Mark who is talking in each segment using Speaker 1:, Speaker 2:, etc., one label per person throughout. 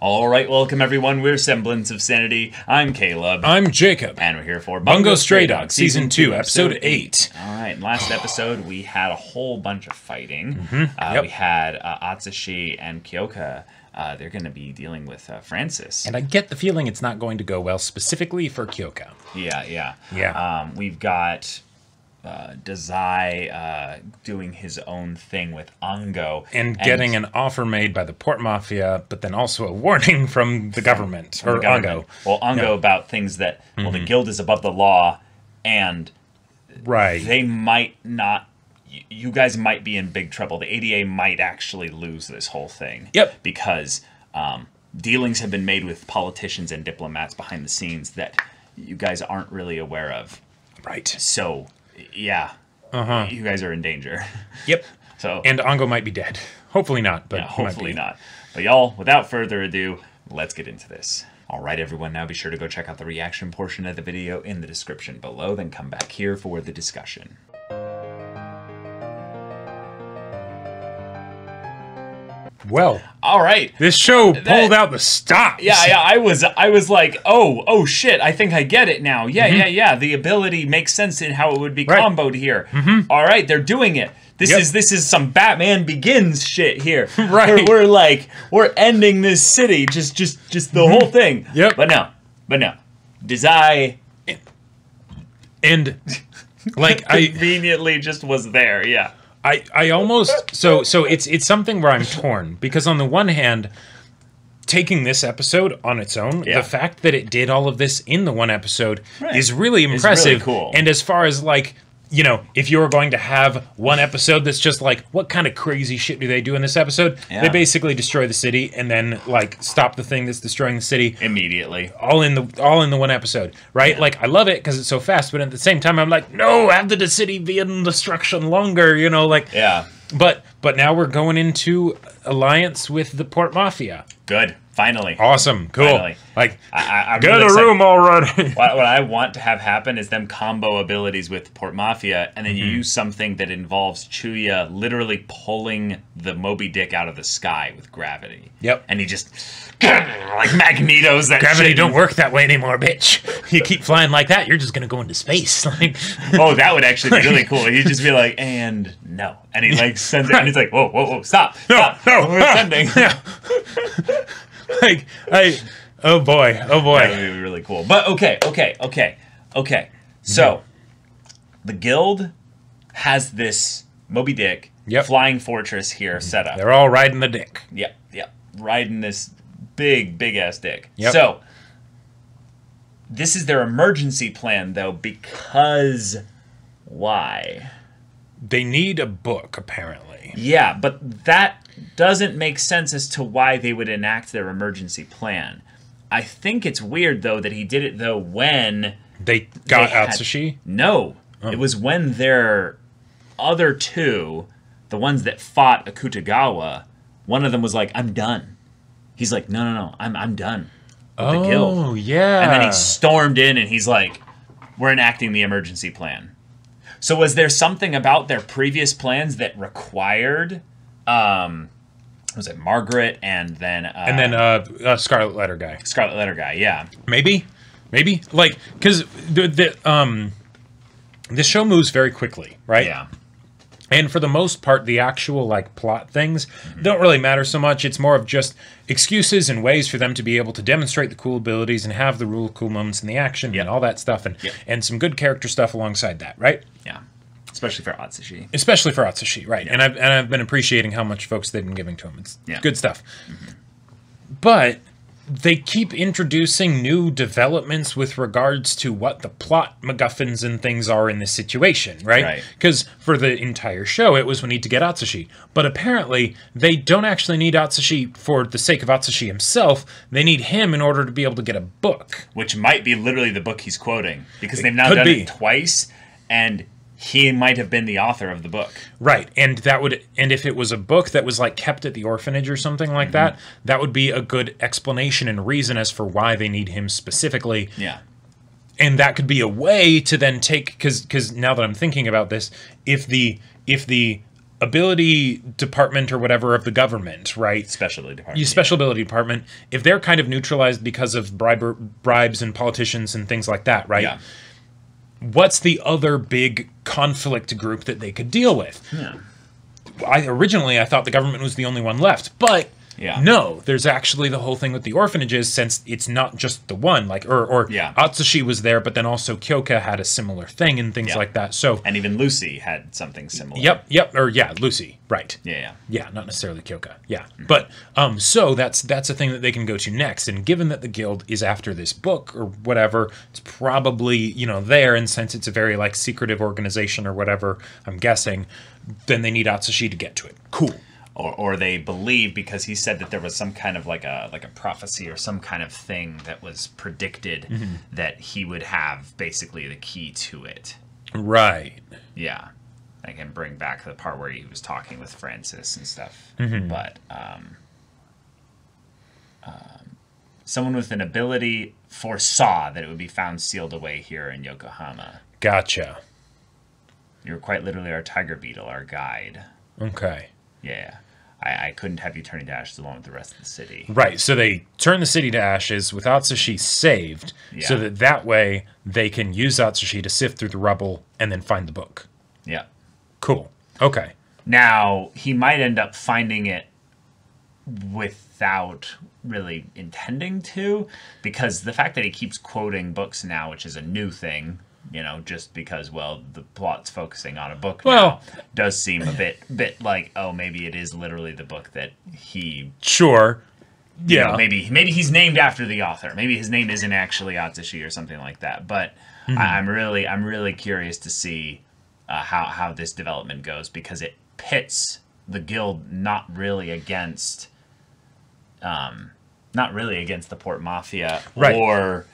Speaker 1: All right, welcome everyone. We're Semblance of Sanity. I'm Caleb.
Speaker 2: I'm Jacob.
Speaker 1: And we're here for
Speaker 2: Bungo Stray Dogs, Season 2, Episode 8.
Speaker 1: All right, last episode we had a whole bunch of fighting.
Speaker 2: Yep.
Speaker 1: We had Atsushi and Kyoka. They're going to be dealing with Francis.
Speaker 2: And I get the feeling it's not going to go well, specifically for Kyoka.
Speaker 1: Yeah. We've got Dazai doing his own thing with Ango.
Speaker 2: And getting an offer made by the Port Mafia, but then also a warning from the government, or Ango.
Speaker 1: Well, Ango about things that, well, the guild is above the law, and they might not, you guys might be in big trouble. The ADA might actually lose this whole thing.
Speaker 2: Yep.
Speaker 1: Because dealings have been made with politicians and diplomats behind the scenes that you guys aren't really aware of.
Speaker 2: Right.
Speaker 1: So, yeah. You guys are in danger.
Speaker 2: Yep.
Speaker 1: So,
Speaker 2: and Ango might be dead. Hopefully not, but
Speaker 1: yeah, hopefully not. But y'all, without further ado, let's get into this. All right, everyone, now be sure to go check out the reaction portion of the video in the description below, then come back here for the discussion.
Speaker 2: Well,
Speaker 1: all right.
Speaker 2: This show pulled out the stops.
Speaker 1: Yeah. I was like, oh shit. I think I get it now. Yeah. The ability makes sense in how it would be comboed here. All right, they're doing it. This is some Batman Begins shit here.
Speaker 2: Right.
Speaker 1: We're ending this city. Just the whole thing.
Speaker 2: Yep.
Speaker 1: But no. Dazai
Speaker 2: and like I
Speaker 1: conveniently just was there. Yeah.
Speaker 2: I almost so it's something where I'm torn, because on the one hand, taking this episode on its own, the fact that it did all of this in the one episode is really impressive.
Speaker 1: It's really cool.
Speaker 2: And as far as like, you know, if you were going to have one episode that's just like, what kind of crazy shit do they do in this episode? They basically destroy the city and then like stop the thing that's destroying the city
Speaker 1: immediately.
Speaker 2: All in the one episode, right? Like I love it because it's so fast, but at the same time I'm like, no, have the city be in destruction longer, you know, like But now we're going into alliance with the Port Mafia.
Speaker 1: Good. Finally.
Speaker 2: Awesome. Cool.
Speaker 1: Finally.
Speaker 2: Like,
Speaker 1: I'm
Speaker 2: get
Speaker 1: really
Speaker 2: a room already.
Speaker 1: What I want to have happen is them combo abilities with Port Mafia, and then you use something that involves Chuya literally pulling the Moby Dick out of the sky with gravity.
Speaker 2: Yep.
Speaker 1: And he just, like, Magneto's that
Speaker 2: gravity
Speaker 1: shit.
Speaker 2: Don't work that way anymore, bitch. You keep flying like that, you're just going to go into space. Like,
Speaker 1: oh, that would actually be really cool. He'd just be like, and no. And he, like, sends it, and he's like, whoa, stop.
Speaker 2: No,
Speaker 1: we're sending.
Speaker 2: Like, oh boy.
Speaker 1: That would be really cool. But okay. So, the guild has this Moby Dick flying fortress here set up.
Speaker 2: They're all riding the dick.
Speaker 1: Yep. Riding this big ass dick.
Speaker 2: Yep.
Speaker 1: So, this is their emergency plan, though, because why?
Speaker 2: They need a book, apparently.
Speaker 1: Yeah, but that doesn't make sense as to why they would enact their emergency plan. I think it's weird, though, that he did it, though, when
Speaker 2: they got Atsushi?
Speaker 1: No. It was when their other two, the ones that fought Akutagawa, one of them was like, I'm done. He's like, no, I'm done with the guild.
Speaker 2: Oh, yeah.
Speaker 1: And then he stormed in, and he's like, we're enacting the emergency plan. So was there something about their previous plans that required... was it Margaret and then
Speaker 2: Scarlet Letter guy?
Speaker 1: Scarlet Letter guy, yeah.
Speaker 2: Maybe, like, because this show moves very quickly, right?
Speaker 1: Yeah.
Speaker 2: And for the most part, the actual like plot things don't really matter so much. It's more of just excuses and ways for them to be able to demonstrate the cool abilities and have the real cool moments in the action and all that stuff, and some good character stuff alongside that, right?
Speaker 1: Yeah. Especially for Atsushi.
Speaker 2: Especially for Atsushi, right. Yeah. And I've been appreciating how much focus they've been giving to him. It's good stuff. But they keep introducing new developments with regards to what the plot MacGuffins and things are in this situation, right? Because for the entire show, it was we need to get Atsushi. But apparently, they don't actually need Atsushi for the sake of Atsushi himself. They need him in order to be able to get a book.
Speaker 1: Which might be literally the book he's quoting. Because they've now done it twice, and... he might have been the author of the book.
Speaker 2: Right. And if it was a book that was like kept at the orphanage or something like that would be a good explanation and reason as for why they need him specifically.
Speaker 1: Yeah.
Speaker 2: And that could be a way to then take, because now that I'm thinking about this, if the ability department or whatever of the government, right?
Speaker 1: Special department.
Speaker 2: Special ability department. If they're kind of neutralized because of bribes and politicians and things like that, right?
Speaker 1: Yeah.
Speaker 2: What's the other big conflict group that they could deal with?
Speaker 1: Yeah.
Speaker 2: Originally I thought the government was the only one left, but no, there's actually the whole thing with the orphanages, since it's not just the one, like, or Atsushi was there, but then also Kyoka had a similar thing and things like that. So,
Speaker 1: and even Lucy had something similar.
Speaker 2: Lucy, right.
Speaker 1: Yeah,
Speaker 2: not necessarily Kyoka. Yeah. Mm-hmm. But so that's a thing that they can go to next. And given that the guild is after this book or whatever, it's probably, there, and since it's a very like secretive organization or whatever, I'm guessing, then they need Atsushi to get to it. Cool.
Speaker 1: Or they believe, because he said that there was some kind of like a prophecy or some kind of thing that was predicted that he would have basically the key to it.
Speaker 2: Right.
Speaker 1: Yeah. I can bring back the part where he was talking with Francis and stuff. But someone with an ability foresaw that it would be found sealed away here in Yokohama.
Speaker 2: Gotcha.
Speaker 1: You were quite literally our tiger beetle, our guide.
Speaker 2: Okay.
Speaker 1: Yeah. I couldn't have you turning to ashes along with the rest of the city.
Speaker 2: Right, so they turn the city to ashes with Atsushi saved, so that way they can use Atsushi to sift through the rubble and then find the book.
Speaker 1: Yeah.
Speaker 2: Cool. Okay.
Speaker 1: Now, he might end up finding it without really intending to, because the fact that he keeps quoting books now, which is a new thing, just because, the plot's focusing on a book now, does seem a bit like, oh, maybe it is literally the book that he...
Speaker 2: Sure. Yeah.
Speaker 1: Maybe he's named after the author. Maybe his name isn't actually Atsushi or something like that. But I'm really curious to see how this development goes, because it pits the guild not really against the Port Mafia or...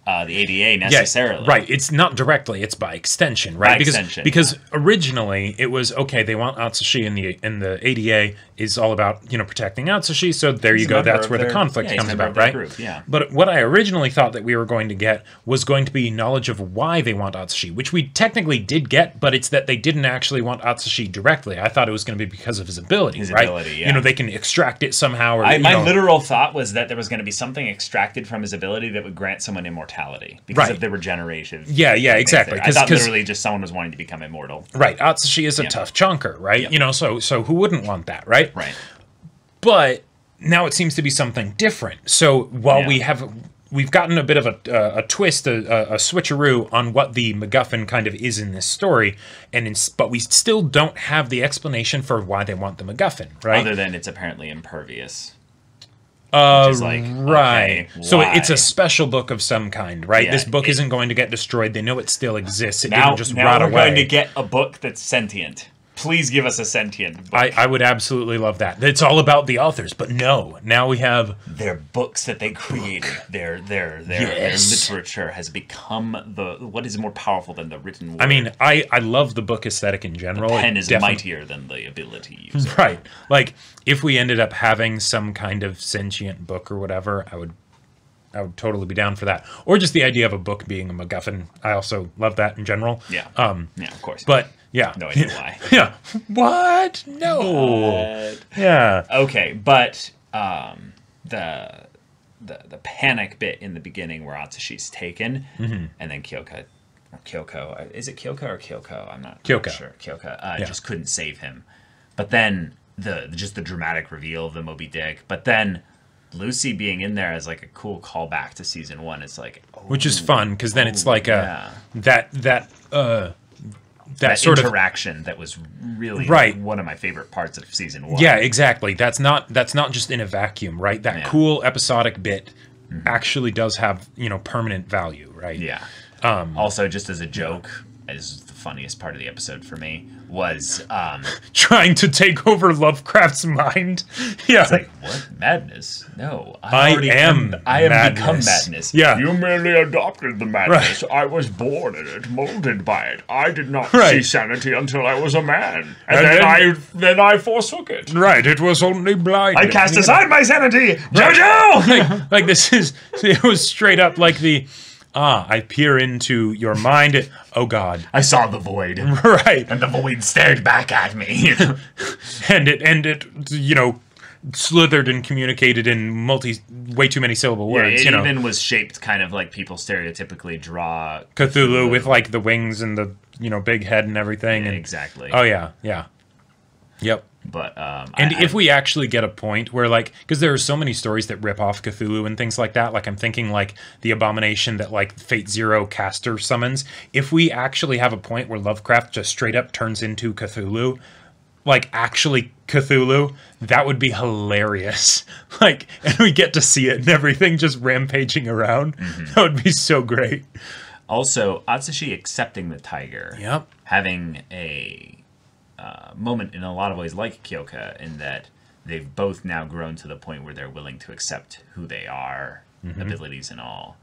Speaker 1: the ADA necessarily.
Speaker 2: Yeah, right. It's not directly, it's by extension, right? Because originally it was, okay, they want Atsushi, and the ADA is all about, protecting Atsushi, so there you go, that's where the conflict comes about, right?
Speaker 1: Group, yeah.
Speaker 2: But what I originally thought that we were going to get was going to be knowledge of why they want Atsushi, which we technically did get, but it's that they didn't actually want Atsushi directly. I thought it was going to be because of his ability, right? They can extract it somehow. Or,
Speaker 1: my literal thought was that there was going to be something extracted from his ability that would grant someone immortality. Because of the regeneration.
Speaker 2: Yeah, exactly.
Speaker 1: I thought literally just someone was wanting to become immortal.
Speaker 2: Right. Atsushi is a tough chunker, right?
Speaker 1: Yep.
Speaker 2: So who wouldn't want that, right?
Speaker 1: Right.
Speaker 2: But now it seems to be something different. So while we've gotten a bit of a twist, a switcheroo on what the MacGuffin kind of is in this story, but we still don't have the explanation for why they want the MacGuffin, right?
Speaker 1: Other than it's apparently impervious.
Speaker 2: Right.
Speaker 1: Okay,
Speaker 2: so it's a special book of some kind, right? This book isn't going to get destroyed. They know it still exists. It didn't just rot away.
Speaker 1: Now we're going to get a book that's sentient. Please give us a sentient book.
Speaker 2: I would absolutely love that. It's all about the authors, but no. Now we have
Speaker 1: their books that they created. Their literature has become what is more powerful than the written word.
Speaker 2: I mean, I love the book aesthetic in general.
Speaker 1: The pen is mightier than the ability user.
Speaker 2: Right. Like, if we ended up having some kind of sentient book or whatever, I would totally be down for that. Or just the idea of a book being a MacGuffin. I also love that in general.
Speaker 1: Yeah. Of course.
Speaker 2: But yeah.
Speaker 1: No idea why.
Speaker 2: Yeah. What? No. Yeah.
Speaker 1: Okay, but the panic bit in the beginning where Atsushi's taken, and then Kyoko, is it Kyoko or Kyoko? I'm not sure. Kyoko just couldn't save him. But then the dramatic reveal of the Moby Dick. But then Lucy being in there as like a cool callback to season 1. It's like,
Speaker 2: which is fun, because then it's like that sort of
Speaker 1: interaction that was really one of my favorite parts of season 1.
Speaker 2: Yeah, exactly. That's not just in a vacuum, right? That cool episodic bit actually does have permanent value, right?
Speaker 1: Yeah. Also, just as a joke, as the funniest part of the episode for me was
Speaker 2: trying to take over Lovecraft's mind. Yeah.
Speaker 1: It's like, what? Madness? No.
Speaker 2: I am
Speaker 1: become madness.
Speaker 2: Yeah.
Speaker 1: You merely adopted the madness. Right. I was born in it, molded by it. I did not see sanity until I was a man. And then I forsook it.
Speaker 2: Right. It was only blind.
Speaker 1: I cast aside my sanity. JoJo!
Speaker 2: like this is, it was straight up like the I peer into your mind. Oh, God.
Speaker 1: I saw the void.
Speaker 2: Right.
Speaker 1: And the void stared back at me.
Speaker 2: and it, you know, slithered and communicated in way too many syllable words.
Speaker 1: Yeah, it even was shaped kind of like people stereotypically draw
Speaker 2: Cthulhu with like the wings and the, you know, big head and everything.
Speaker 1: Yeah,
Speaker 2: and,
Speaker 1: exactly.
Speaker 2: Oh, yeah. Yeah. Yep.
Speaker 1: But
Speaker 2: if we actually get a point where, like, because there are so many stories that rip off Cthulhu and things like that, like I'm thinking like the abomination that like Fate Zero caster summons. If we actually have a point where Lovecraft just straight up turns into Cthulhu, like actually Cthulhu, that would be hilarious. Like, and we get to see it and everything just rampaging around. That would be so great.
Speaker 1: Also, Atsushi accepting the tiger.
Speaker 2: Yep.
Speaker 1: Having a moment in a lot of ways like Kyoka, in that they've both now grown to the point where they're willing to accept who they are, abilities and all.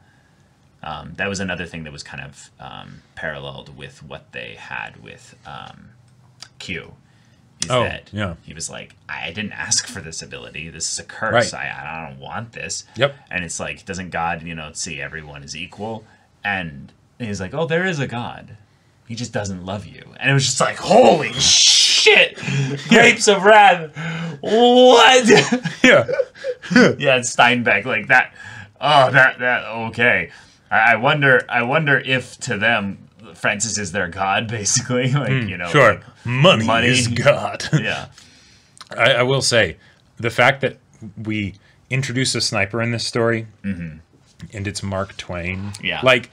Speaker 1: That was another thing that was kind of paralleled with what they had with Q. He was like, I didn't ask for this ability. This is a curse. Right. I don't want this.
Speaker 2: Yep.
Speaker 1: And it's like, doesn't God, you know, see everyone as equal? And he's like, oh, there is a God. He just doesn't love you. And it was just like, holy shit! Grapes of Wrath. What?
Speaker 2: Yeah.
Speaker 1: Yeah, it's Steinbeck. Like that. Oh, that, okay. I wonder if to them, Francis is their God, basically. Like, you know.
Speaker 2: Sure.
Speaker 1: Like,
Speaker 2: money is God.
Speaker 1: Yeah.
Speaker 2: I will say, the fact that we introduce a sniper in this story, and it's Mark Twain.
Speaker 1: Yeah.
Speaker 2: Like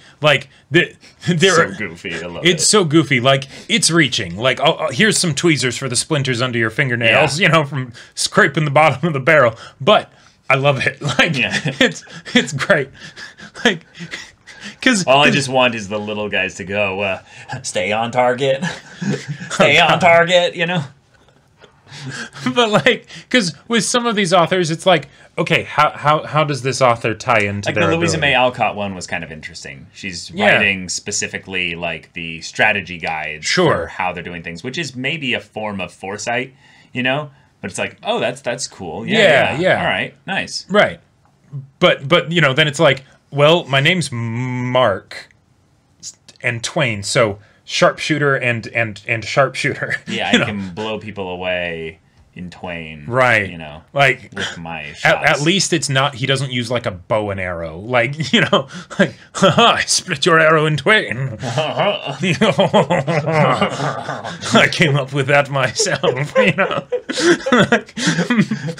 Speaker 2: they're
Speaker 1: so goofy. I love it.
Speaker 2: It's so goofy. Like, it's reaching. Like, here's some tweezers for the splinters under your fingernails, you know, from scraping the bottom of the barrel. But I love it. Like, it's great. Like, because
Speaker 1: all I just want is the little guys to go, stay on target. Stay on target, you know?
Speaker 2: But like, because with some of these authors, it's like, okay, how does this author tie into their
Speaker 1: the Louisa
Speaker 2: ability?
Speaker 1: May Alcott one was kind of interesting. She's writing specifically like the strategy guides for how they're doing things, which is maybe a form of foresight, you know? But it's like, oh, that's cool. Yeah. All right, nice.
Speaker 2: Right. But you know, then it's like, well, my name's Mark and Twain, so sharpshooter and sharpshooter.
Speaker 1: Yeah, I can blow people away in Twain.
Speaker 2: Right.
Speaker 1: You know,
Speaker 2: like
Speaker 1: with my shots.
Speaker 2: At least it's not, he doesn't use like a bow and arrow. Like, you know, like, haha, I split your arrow in twain. I came up with that myself, you know.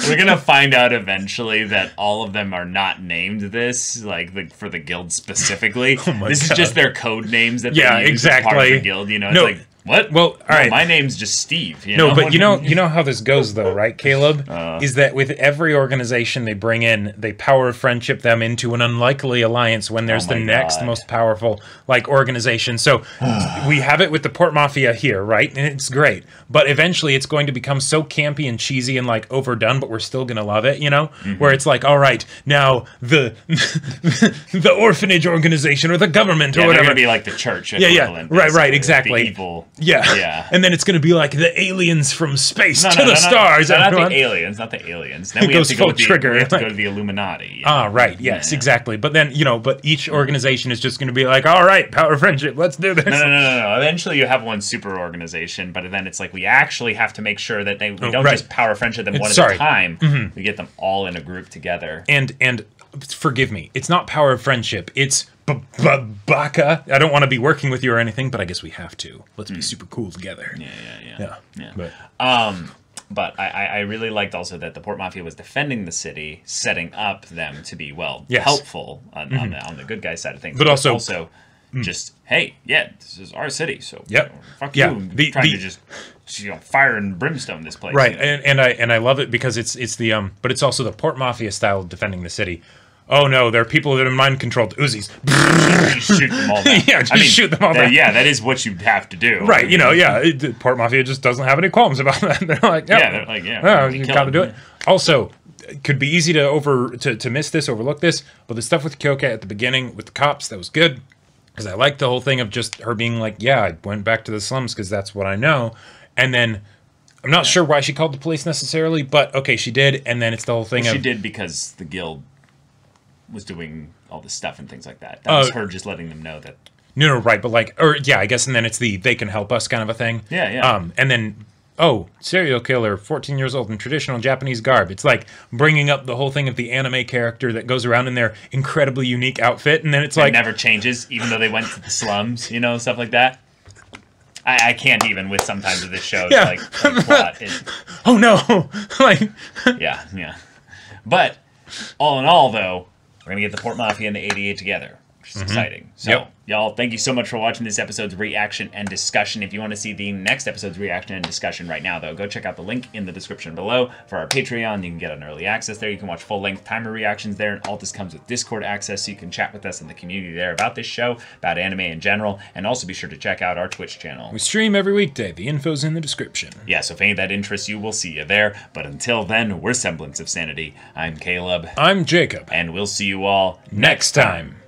Speaker 1: We're going to find out eventually that all of them are not named this, like for the guild specifically. This is just their code names that they use as part of the guild, you know. It's like, what?
Speaker 2: Well, all right.
Speaker 1: My name's just Steve. You know?
Speaker 2: But you know how this goes, though, right, Caleb? Is that with every organization they bring in, they power friendship them into an unlikely alliance when there's the next most powerful like organization. So we have it with the Port Mafia here, right? And it's great. But eventually, it's going to become so campy and cheesy and like overdone, but we're still gonna love it, you know? Where it's like, all right, now the orphanage organization or the government or whatever.
Speaker 1: They're gonna be like the church.
Speaker 2: Right, exactly.
Speaker 1: The evil.
Speaker 2: Yeah. And then it's going to be like the aliens from space to the stars.
Speaker 1: Not the aliens. Then we have to go with
Speaker 2: Trigger.
Speaker 1: We have to go to the Illuminati.
Speaker 2: Right. Yes, exactly. But then, you know, but each organization is just going to be like, all right, power friendship, let's do this.
Speaker 1: No. Eventually you have one super organization, but then it's like we actually have to make sure that we don't just power friendship them one at a time. We get them all in a group together.
Speaker 2: And forgive me, it's not power of friendship. It's Baka. I don't want to be working with you or anything, but I guess we have to. Let's be super cool together.
Speaker 1: Yeah. But I really liked also that the Port Mafia was defending the city, setting up them to be helpful on the good guy side of things,
Speaker 2: but also
Speaker 1: just hey, this is our city, so fuck
Speaker 2: you.
Speaker 1: Trying to just fire and brimstone this place,
Speaker 2: right? And I love it because it's the but it's also the Port Mafia style of defending the city. Oh no, there are people that are mind controlled Uzis.
Speaker 1: Just shoot them all down.
Speaker 2: Shoot them all down.
Speaker 1: Yeah, that is what you have to do.
Speaker 2: Right, you know, Port Mafia just doesn't have any qualms about that. They're like, you gotta do it. Also, could be easy to miss this, overlook this, but the stuff with Kyoka at the beginning with the cops, that was good. Because I liked the whole thing of just her being like, I went back to the slums because that's what I know. And then I'm not sure why she called the police necessarily, but okay, she did. And then it's the whole thing
Speaker 1: she did because the guild was doing all this stuff and things like that. That was her just letting them know that.
Speaker 2: No, right, but like, or yeah, I guess, and then it's the they can help us kind of a thing.
Speaker 1: Yeah, yeah.
Speaker 2: And then, serial killer, 14 years old in traditional Japanese garb. It's like bringing up the whole thing of the anime character that goes around in their incredibly unique outfit, and then it's like...
Speaker 1: It never changes, even though they went to the slums, you know, stuff like that. I can't even with sometimes of this show, like plot.
Speaker 2: Oh no! Like...
Speaker 1: Yeah. But, all in all, though, we're going to get the Port Mafia and the 88 together, which is exciting. So, y'all, thank you so much for watching this episode's reaction and discussion. If you want to see the next episode's reaction and discussion right now, though, go check out the link in the description below for our Patreon. You can get an early access there. You can watch full-length timer reactions there, and all this comes with Discord access, so you can chat with us in the community there about this show, about anime in general, and also be sure to check out our Twitch channel.
Speaker 2: We stream every weekday. The info's in the description.
Speaker 1: Yeah, so if any of that interests you, we'll see you there. But until then, we're Semblance of Sanity. I'm Caleb.
Speaker 2: I'm Jacob.
Speaker 1: And we'll see you all
Speaker 2: next time.